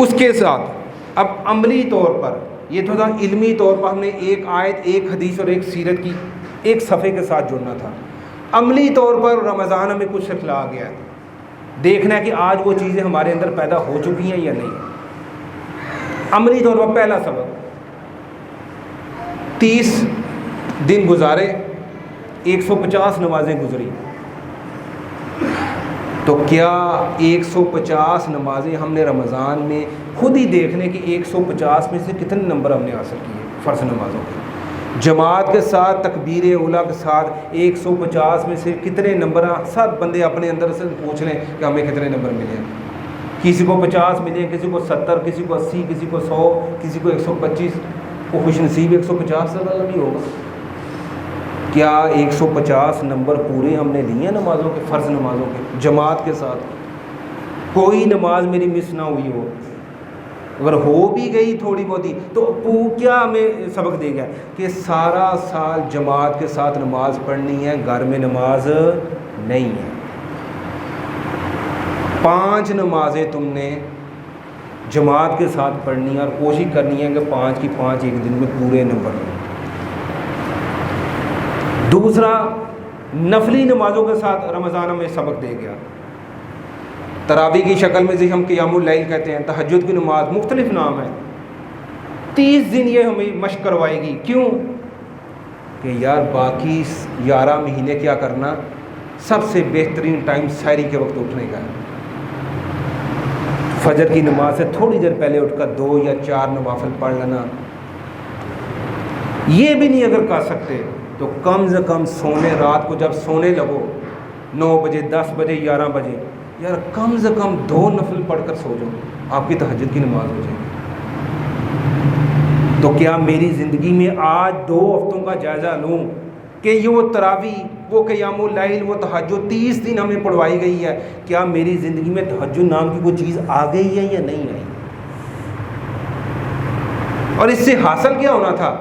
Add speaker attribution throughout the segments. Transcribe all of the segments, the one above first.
Speaker 1: اس کے ساتھ اب عملی طور پر یہ تھوڑا علمی طور پر ہم نے ایک آیت، ایک حدیث اور ایک سیرت کی ایک صفحے کے ساتھ جڑنا تھا. عملی طور پر رمضان ہمیں کچھ سکھلا گیا ہے، دیکھنا ہے کہ آج وہ چیزیں ہمارے اندر پیدا ہو چکی ہیں یا نہیں. عملی طور پر پہلا سبق، 30 دن گزارے، 150 نمازیں گزری، تو کیا 150 نمازیں ہم نے رمضان میں خود ہی دیکھنے کہ 150 میں سے کتنے نمبر ہم نے حاصل کیے فرض نمازوں کے، جماعت کے ساتھ تکبیر اولیٰ کے ساتھ 150 میں سے کتنے نمبر، سب بندے اپنے اندر سے پوچھ لیں کہ ہمیں کتنے نمبر ملے ہیں. کسی کو 50 ملے، کسی کو 70، کسی کو 80، کسی کو 100، کسی کو 125. وہ خوش نصیب 150 سے زیادہ نہیں ہوگا. کیا 150 نمبر پورے ہم نے لیے ہیں نمازوں کے، فرض نمازوں کے جماعت کے ساتھ؟ کوئی نماز میری مس نہ ہوئی ہو، اگر ہو بھی گئی تھوڑی بہت ہی تو کیا ہمیں سبق دے گا کہ سارا سال جماعت کے ساتھ نماز پڑھنی ہے، گھر میں نماز نہیں ہے. 5 نمازیں تم نے جماعت کے ساتھ پڑھنی ہے اور کوشش کرنی ہے کہ 5 کی 5 ایک دن میں پورے نمبر لیں. دوسرا، نفلی نمازوں کے ساتھ رمضان میں سبق دے گیا. تراویح کی شکل میں جسے ہم قیام اللیل کہتے ہیں، تہجد کی نماز، مختلف نام ہے. 30 دن یہ ہمیں مشق کروائے گی. کیوں؟ کہ یار باقی 11 مہینے کیا کرنا، سب سے بہترین ٹائم سحری کے وقت اٹھنے کا ہے. فجر کی نماز سے تھوڑی دیر پہلے اٹھ کر 2 یا 4 نوافل پڑھ لینا. یہ بھی نہیں اگر کر سکتے تو کم سے کم سونے، رات کو جب سونے لگو 9 بجے، 10 بجے، 11 بجے، یار کم سے کم 2 نفل پڑھ کر سو جاؤ، آپ کی تہجد کی نماز ہو جائے گی. تو کیا میری زندگی میں آج 2 ہفتوں کا جائزہ لوں کہ یہ وہ تراویح، وہ قیام اللیل، وہ تہجد 30 دن ہمیں پڑھوائی گئی ہے، کیا میری زندگی میں تہجد نام کی کوئی چیز آ گئی ہے یا نہیں آئی؟ اور اس سے حاصل کیا ہونا تھا؟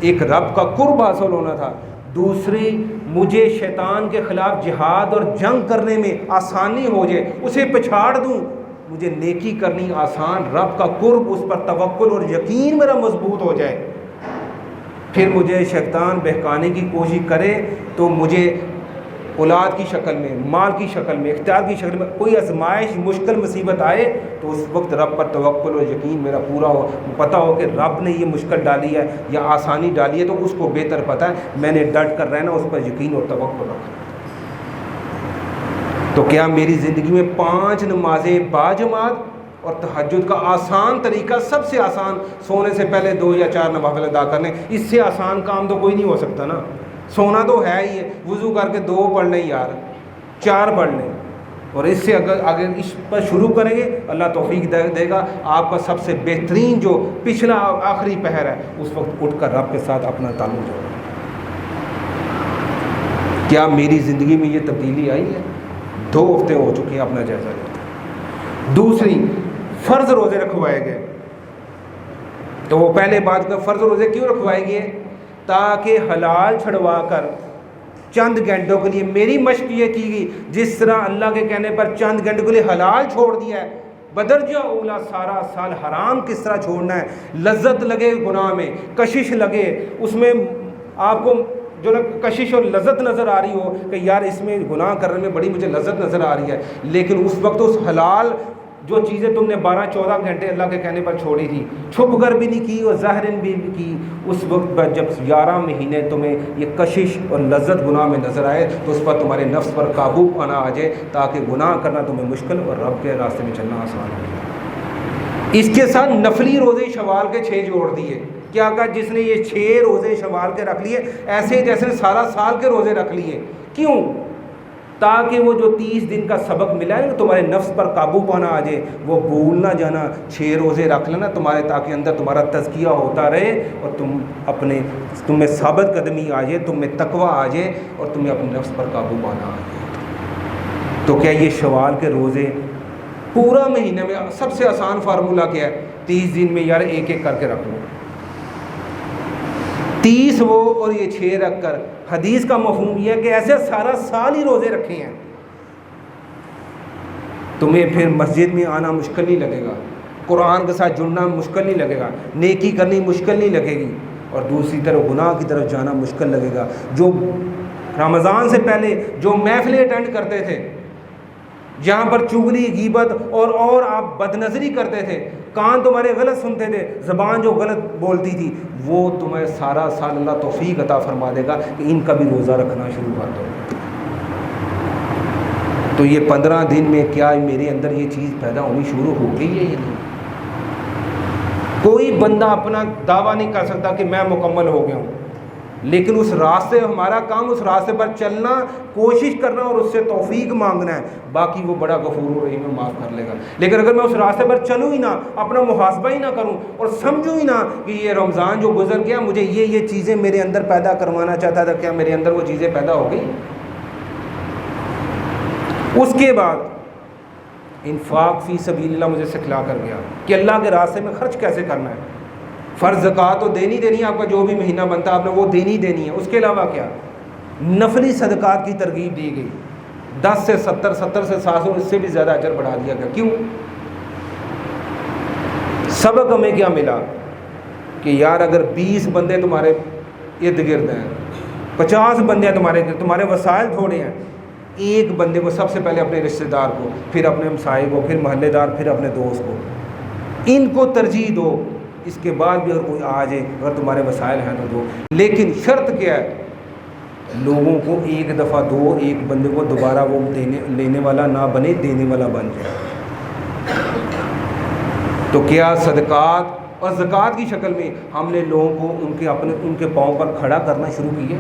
Speaker 1: ایک رب کا قرب حاصل ہونا تھا. دوسری، مجھے شیطان کے خلاف جہاد اور جنگ کرنے میں آسانی ہو جائے، اسے پچھاڑ دوں، مجھے نیکی کرنی آسان، رب کا قرب، اس پر توکل اور یقین میرا مضبوط ہو جائے. پھر مجھے شیطان بہکانے کی کوشش کرے تو مجھے اولاد کی شکل میں، مال کی شکل میں، اختیار کی شکل میں کوئی آزمائش، مشکل مصیبت آئے تو اس وقت رب پر توکل اور یقین میرا پورا ہو، پتہ ہو کہ رب نے یہ مشکل ڈالی ہے یا آسانی ڈالی ہے تو اس کو بہتر پتہ ہے، میں نے ڈٹ کر رہنا، اس پر یقین اور توکل رکھنا. تو کیا میری زندگی میں 5 نمازیں باجماعت اور تہجد کا آسان طریقہ، سب سے آسان، سونے سے پہلے 2 یا 4 نوافل ادا کرنے، اس سے آسان کام تو کوئی نہیں ہو سکتا نا. سونا تو ہے ہی ہے، وضو کر کے 2 پڑھ لیں یار، 4 پڑھ لیں، اور اس سے اگر اس پر شروع کریں گے اللہ توفیق دے گا. آپ کا سب سے بہترین جو پچھلا آخری پہر ہے اس وقت اٹھ کر رب کے ساتھ اپنا تعلق جوڑیں. کیا میری زندگی میں یہ تبدیلی آئی ہے؟ 2 ہفتے ہو چکے ہیں، اپنا جائزہ لیتے ہیں. دوسری، فرض روزے رکھوائے گئے. تو وہ پہلے بات کا فرض روزے کیوں رکھوائے گئے؟ تاکہ حلال چھڑوا کر چند گھنٹوں کے لیے، میری مشق یہ کی گئی جس طرح اللہ کے کہنے پر چند گھنٹوں کے لیے حلال چھوڑ دیا ہے، بدرجہ اولا سارا سال حرام کس طرح چھوڑنا ہے. لذت لگے گناہ میں، کشش لگے اس میں، آپ کو جو نا کشش اور لذت نظر آ رہی ہو کہ یار اس میں گناہ کرنے میں بڑی مجھے لذت نظر آ رہی ہے، لیکن اس وقت اس حلال جو چیزیں تم نے 12-14 گھنٹے اللہ کے کہنے پر چھوڑی تھی، چھپ کر بھی نہیں کی اور ظاہراً بھی کی، اس وقت جب 11 مہینے تمہیں یہ کشش اور لذت گناہ میں نظر آئے تو اس پر تمہارے نفس پر قابو پانا آ جائے تاکہ گناہ کرنا تمہیں مشکل اور رب کے راستے میں چلنا آسان ہو جائے. اس کے ساتھ نفلی روزے شوال کے 6 جوڑ دیے. کیا کہا؟ جس نے یہ 6 روزے شوال کے رکھ لیے ایسے جیسے سارا سال کے روزے رکھ لیے. کیوں؟ تاکہ وہ جو 30 دن کا سبق ملا ہے تمہارے نفس پر قابو پانا آ جائے، وہ بھول نہ جانا. 6 روزے رکھ لینا تمہارے، تاکہ اندر تمہارا تزکیہ ہوتا رہے اور تم میں ثابت قدمی آ جائے، تم میں تقوی آ جائے اور تمہیں اپنے نفس پر قابو پانا آ جائے. تو کیا یہ شوال کے روزے پورا مہینے میں سب سے آسان فارمولہ کیا ہے؟ 30 دن میں یار ایک ایک کر کے رکھ لو، 30 وہ اور یہ 6 رکھ کر. حدیث کا مفہوم یہ ہے کہ ایسے سارا سال ہی روزے رکھے ہیں. تمہیں پھر مسجد میں آنا مشکل نہیں لگے گا، قرآن کے ساتھ جڑنا مشکل نہیں لگے گا، نیکی کرنی مشکل نہیں لگے گی، اور دوسری طرف گناہ کی طرف جانا مشکل لگے گا۔ جو رمضان سے پہلے جو محفلیں اٹینڈ کرتے تھے جہاں پر چغلی، غیبت اور آپ بد نظری کرتے تھے، کان تمہارے غلط سنتے تھے، زبان جو غلط بولتی تھی، وہ تمہیں سارا سال اللہ توفیق عطا فرما دے گا کہ ان کا بھی روزہ رکھنا شروع کر دو۔ تو یہ 15 دن میں کیا میرے اندر یہ چیز پیدا ہونی شروع ہو گئی ہے؟ یہ نہیں، کوئی بندہ اپنا دعویٰ نہیں کر سکتا کہ میں مکمل ہو گیا ہوں، لیکن اس راستے، ہمارا کام اس راستے پر چلنا، کوشش کرنا اور اس سے توفیق مانگنا ہے۔ باقی وہ بڑا غفور الرحیم ہے، معاف کر لے گا۔ لیکن اگر میں اس راستے پر چلوں ہی نہ، اپنا محاسبہ ہی نہ کروں اور سمجھوں ہی نہ کہ یہ رمضان جو گزر گیا مجھے یہ چیزیں میرے اندر پیدا کروانا چاہتا تھا، کیا میرے اندر وہ چیزیں پیدا ہو گئی؟ اس کے بعد انفاق فی سبیل اللہ مجھے سکھلا کر گیا کہ اللہ کے راستے میں خرچ کیسے کرنا ہے۔ فرض زکوٰۃ تو دینی ہے، آپ کا جو بھی مہینہ بنتا ہے آپ نے وہ دینی ہے۔ اس کے علاوہ کیا؟ نفلی صدقات کی ترغیب دی گئی، 10 سے 70 سے 700، اس سے بھی زیادہ اجر بڑھا دیا گیا۔ کیوں؟ سبق ہمیں کیا ملا کہ یار اگر 20 بندے تمہارے ارد گرد ہیں، 50 بندے ہیں تمہارے وسائل تھوڑے ہیں، ایک بندے کو سب سے پہلے اپنے رشتہ دار کو، پھر اپنے ہمسائے کو، پھر محلے دار، پھر اپنے دوست کو، ان کو ترجیح دو۔ اس کے بعد بھی اگر کوئی آ جائے، اگر تمہارے وسائل ہیں تو دو، لیکن شرط کیا ہے؟ لوگوں کو ایک دفعہ دو، ایک بندے کو دوبارہ وہ لینے والا نہ بنے، دینے والا بن جائے۔ تو کیا صدقات اور زکوٰۃ کی شکل میں ہم نے لوگوں کو ان کے پاؤں پر کھڑا کرنا شروع کیا،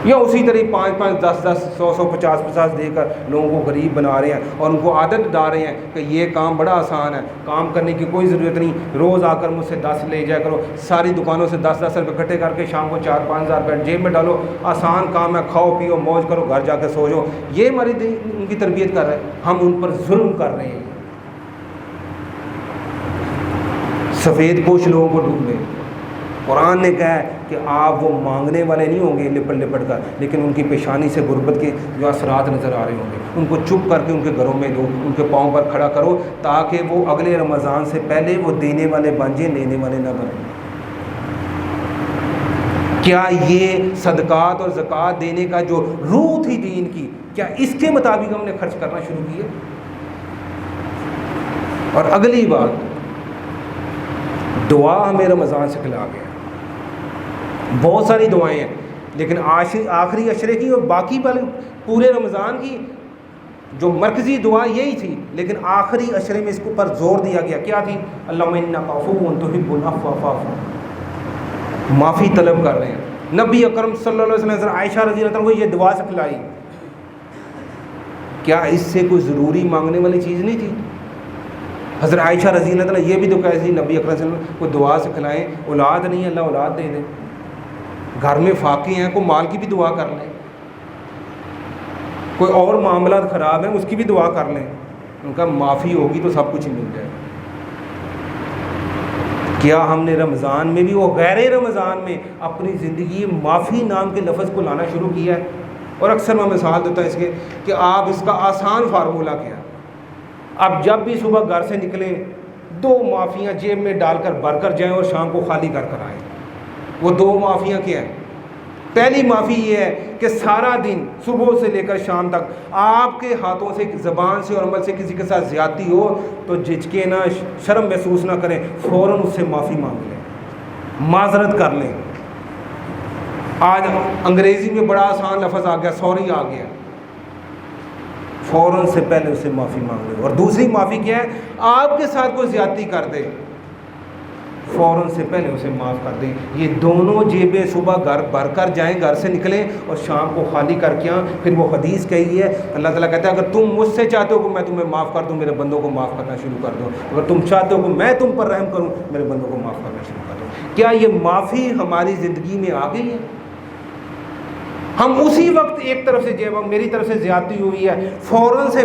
Speaker 1: یا اسی طرح 5 10 100 50 دے کر لوگوں کو غریب بنا رہے ہیں اور ان کو عادت ڈال رہے ہیں کہ یہ کام بڑا آسان ہے، کام کرنے کی کوئی ضرورت نہیں، روز آ کر مجھ سے 10 لے جایا کرو، ساری دکانوں سے 10 روپے اکٹھے کر کے شام کو 4-5 ہزار روپے جیب میں ڈالو، آسان کام ہے، کھاؤ پیو موج کرو، گھر جا کے سو جاؤ۔ یہ ہماری ان کی تربیت کر رہے ہیں، ہم ان پر ظلم کر رہے ہیں۔ سفید پوش لوگوں کو ڈھونڈے، قرآن نے کہا ہے کہ آپ وہ مانگنے والے نہیں ہوں گے لپٹ کر، لیکن ان کی پیشانی سے غربت کے جو اثرات نظر آ رہے ہوں گے، ان کو چپ کر کے ان کے گھروں میں دو، ان کے پاؤں پر کھڑا کرو، تاکہ وہ اگلے رمضان سے پہلے وہ دینے والے بن جائیں، لینے والے نہ بنیں۔ کیا یہ صدقات اور زکوٰۃ دینے کا جو روح تھی دین کی، کیا اس کے مطابق ہم نے خرچ کرنا شروع کیا؟ اور اگلی بات، دعا ہمیں رمضان سے کھلا گیا، بہت ساری دعائیں ہیں، لیکن آخری عشرے کی اور باقی والے پورے رمضان کی جو مرکزی دعا یہی تھی، لیکن آخری عشرے میں اس کو پر زور دیا گیا۔ کیا تھی؟ اللہم انک عفو تحب العفو فاعف عنی، معافی طلب کر رہے ہیں۔ نبی اکرم صلی اللہ علیہ وسلم عائشہ رضی اللہ عنہ کو یہ دعا سکھلائی، کیا اس سے کوئی ضروری مانگنے والی چیز نہیں تھی؟ حضرت عائشہ رضی اللہ عنہ یہ بھی تو کہتی نبی اکرم صلی اللہ علیہ وسلم کو دعا سکھلائیں، اولاد نہیں ہے اللہ اولاد دے دے، گھر میں فاقے ہیں کوئی مال کی بھی دعا کر لیں، کوئی اور معاملات خراب ہیں اس کی بھی دعا کر لیں، ان کا معافی ہوگی تو سب کچھ مل جائے۔ کیا ہم نے رمضان میں بھی وہ غیر رمضان میں اپنی زندگی معافی نام کے لفظ کو لانا شروع کیا ہے؟ اور اکثر میں مثال دیتا ہوں اس کے کہ آپ اس کا آسان فارمولہ کیا، اب جب بھی صبح گھر سے نکلیں 2 معافیاں جیب میں ڈال کر بھر کر جائیں اور شام کو خالی کر کر آئیں۔ وہ 2 معافیاں کیا ہیں؟ پہلی معافی یہ ہے کہ سارا دن صبح سے لے کر شام تک آپ کے ہاتھوں سے، زبان سے اور عمل سے کسی کے ساتھ زیادتی ہو تو جھجکے نہ، شرم محسوس نہ کریں، فوراً اس سے معافی مانگ لیں، معذرت کر لیں۔ آج انگریزی میں بڑا آسان لفظ آ گیا، سوری آ گیا، فوراً سے پہلے اسے معافی مانگ لیں۔ اور دوسری معافی کیا ہے؟ آپ کے ساتھ کوئی زیادتی کر دے، فوراً سے پہلے اسے معاف کر دیں۔ یہ دونوں جیبیں صبح گھر بھر کر جائیں، گھر سے نکلیں اور شام کو خالی کر کے آئیں۔ پھر وہ حدیث کہی ہے، اللہ تعالیٰ کہتا ہے اگر تم مجھ سے چاہتے ہو کہ میں تمہیں معاف کر دوں، میرے بندوں کو معاف کرنا شروع کر دو، اگر تم چاہتے ہو کہ میں تم پر رحم کروں، میرے بندوں کو معاف کرنا شروع کر دو۔ کیا یہ معافی ہماری زندگی میں آ گئی ہے؟ ہم اسی وقت ایک طرف سے جب میری طرف سے زیادتی ہوئی ہے، فوراً سے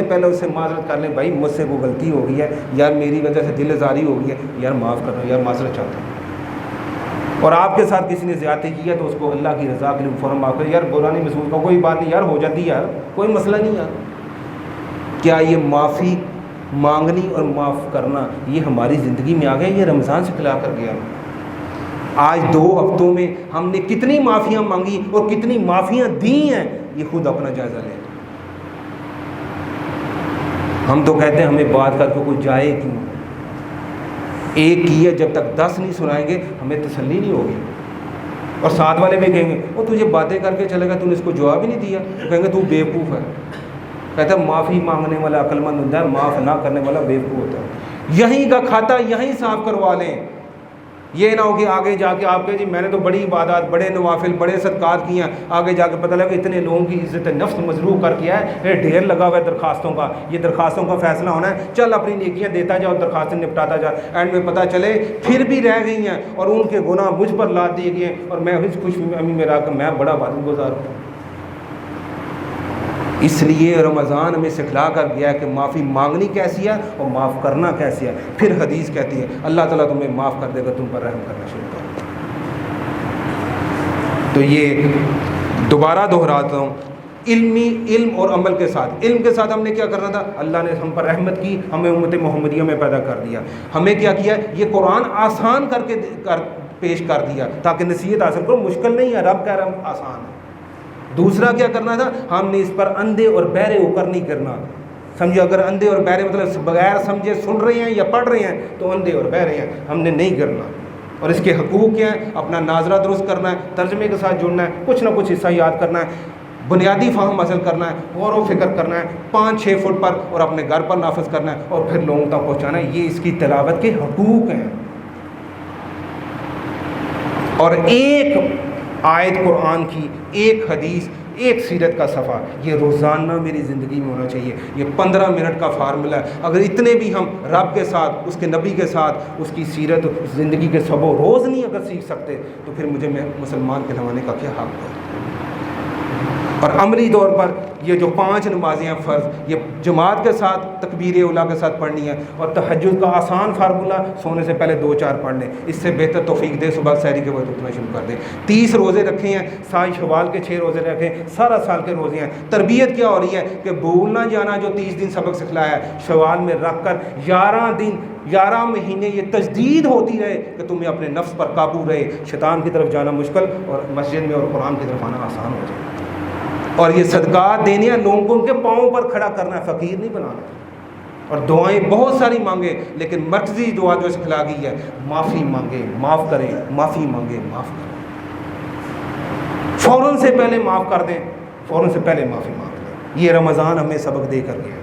Speaker 1: پہلے اسے معذرت کر لیں، بھائی مجھ سے وہ غلطی ہو گئی ہے، یار میری وجہ سے دل آزاری ہو گئی ہے، یار معاف کر دو، یار معذرت چاہتا ہوں۔ اور آپ کے ساتھ کسی نے زیادتی کی ہے تو اس کو اللہ کی رضا کے لیے فوراً معاف کرے، یار برا نہیں محسوس کرو، کوئی بات نہیں یار، ہو جاتی ہے یار، کوئی مسئلہ نہیں یار۔ کیا یہ معافی مانگنی اور معاف کرنا یہ ہماری زندگی میں آ گیا؟ یہ رمضان سے کھلا کر گیا۔ آج 2 ہفتوں میں ہم نے کتنی معافیاں مانگی اور کتنی معافیاں دی ہیں، یہ خود اپنا جائزہ لیں۔ ہم تو کہتے ہیں ہمیں بات کر کے کوئی جائے کیوں، ایک کی ہے، جب تک 10 نہیں سنائیں گے ہمیں تسلی نہیں ہوگی۔ اور ساتھ والے بھی کہیں گے وہ تجھے باتیں کر کے چلے گا، تو نے اس کو جواب ہی نہیں دیا، تو کہیں گے تو بیوقوف ہے۔ کہتا ہے معافی مانگنے والا عقل مند ہوتا ہے، معاف نہ کرنے والا بیوقوف ہوتا ہے۔ یہیں کا کھاتا یہیں صاف کروا لیں، یہ نہ ہو کہ آگے جا کے آپ کہیں جی میں نے تو بڑی عبادات، بڑے نوافل، بڑے صدقات کیے ہیں، آگے جا کے پتہ لگا اتنے لوگوں کی عزت نفس مجروح کر کیا ہے، ڈھیر لگا ہوا ہے درخواستوں کا، یہ درخواستوں کا فیصلہ ہونا ہے، چل اپنی نیکیاں دیتا جا اور درخواستیں نپٹاتا جا، اینڈ میں پتہ چلے پھر بھی رہ گئی ہیں اور ان کے گناہ مجھ پر لاد دیے گئے ہیں، اور میں خوش امی میں رہ کر میں بڑا بادل گزار ہوں۔ اس لیے رمضان ہمیں سکھلا کر گیا ہے کہ معافی مانگنی کیسی ہے اور معاف کرنا کیسی ہے۔ پھر حدیث کہتی ہے اللہ تعالیٰ تمہیں معاف کر دے گا تم پر رحم کرنا شروع کر۔ تو یہ دوبارہ دہراتا ہوں، علم اور عمل کے ساتھ، علم کے ساتھ ہم نے کیا کرنا تھا، اللہ نے ہم پر رحمت کی، ہمیں امت محمدیہ میں پیدا کر دیا، ہمیں کیا کیا، یہ قرآن آسان کر کے پیش کر دیا تاکہ نصیحت حاصل کرو، مشکل نہیں ہے، رب کہہ رہا ہے آسان ہے۔ دوسرا کیا کرنا تھا، ہم نے اس پر اندھے اور بہرے ہو کر نہیں کرنا، سمجھو اگر اندھے اور بہرے مطلب بغیر سمجھے سن رہے ہیں یا پڑھ رہے ہیں تو اندھے اور بہرے ہیں، ہم نے نہیں کرنا۔ اور اس کے حقوق کیا ہیں، اپنا ناظرہ درست کرنا ہے، ترجمے کے ساتھ جڑنا ہے، کچھ نہ کچھ حصہ یاد کرنا ہے، بنیادی فہم حاصل کرنا ہے، غور و فکر کرنا ہے 5-6 فٹ پر، اور اپنے گھر پر نافذ کرنا ہے، اور پھر لوگوں تک پہنچانا ہے۔ یہ اس کی تلاوت کے حقوق ہیں۔ اور ایک آیت قرآن کی، ایک حدیث، ایک سیرت کا صفحہ، یہ روزانہ میری زندگی میں ہونا چاہیے۔ یہ 15 منٹ کا فارمولہ ہے، اگر اتنے بھی ہم رب کے ساتھ، اس کے نبی کے ساتھ، اس کی سیرت، زندگی کے سب و روز نہیں اگر سیکھ سکتے تو پھر مجھے مسلمان کہلوانے کا کیا حق ہے۔ اور عملی طور پر یہ جو 5 نمازیں ہیں فرض، یہ جماعت کے ساتھ تکبیر اولیٰ کے ساتھ پڑھنی ہے، اور تہجد کا آسان فارمولہ، سونے سے پہلے 2-4 پڑھ لیں، اس سے بہتر توفیق دے صبح سحری کے وقت اٹھنا شروع کر دیں۔ 30 روزے رکھے ہیں، 7 شوال کے 6 روزے رکھے، سارا سال کے روزے ہیں۔ تربیت کیا ہو رہی ہے کہ بھولنا جانا جو 30 دن سبق سکھلایا ہے، شوال میں رکھ کر 11 مہینے یہ تجدید ہوتی رہے کہ تمہیں اپنے نفس پر قابو رہے، شیطان کی طرف جانا مشکل اور مسجد میں اور قرآن کی طرف آنا آسان ہو جائے۔ اور یہ صدقات دینے ہیں، لوگوں کو ان کے پاؤں پر کھڑا کرنا ہے، فقیر نہیں بنانا۔ اور دعائیں بہت ساری مانگے، لیکن مرکزی دعا جو سکھلا گئی ہے، معافی مانگے معاف کریں، معافی مانگے معاف کریں، فوراً سے پہلے معاف کر دیں، فوراً سے پہلے معافی مانگ لیں۔ یہ رمضان ہمیں سبق دے کر گیا۔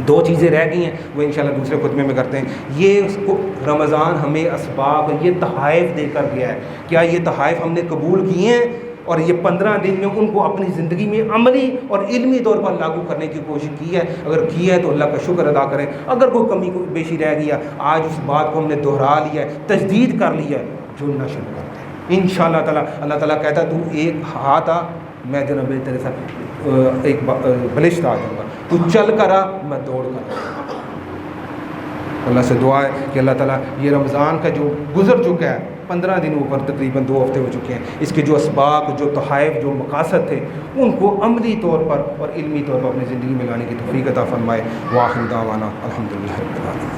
Speaker 1: 2 چیزیں رہ گئی ہیں، وہ انشاءاللہ دوسرے خطبے میں کرتے ہیں۔ یہ رمضان ہمیں اسباب، یہ تحائف دے کر گیا ہے۔ کیا یہ تحائف ہم نے قبول کیے ہیں اور یہ 15 دن میں ان کو اپنی زندگی میں عملی اور علمی طور پر لاگو کرنے کی کوشش کی ہے؟ اگر کی ہے تو اللہ کا شکر ادا کریں۔ اگر کوئی کمی بیشی رہ گیا، آج اس بات کو ہم نے دہرا لیا ہے، تجدید کر لیا ہے، جڑنا شروع کرتے ہیں انشاءاللہ تعالیٰ۔ اللہ تعالیٰ کہتا ہے تو ایک ہاتھ آ، میں جناب تیرے ساتھ ایک بلشت آ جاؤں گا، تو چل کر آ، میں دوڑ کر آ۔ اللہ سے دعا ہے کہ اللہ تعالیٰ یہ رمضان کا جو گزر چکا ہے، 15 دن اوپر تقریباً 2 ہفتے ہو چکے ہیں، اس کے جو اسباق، جو تحائف، جو مقاصد تھے، ان کو عملی طور پر اور علمی طور پر اپنی زندگی میں لانے کی توفیق عطا فرمائے۔ وآخر دعوانا الحمدللہ رب العالمین۔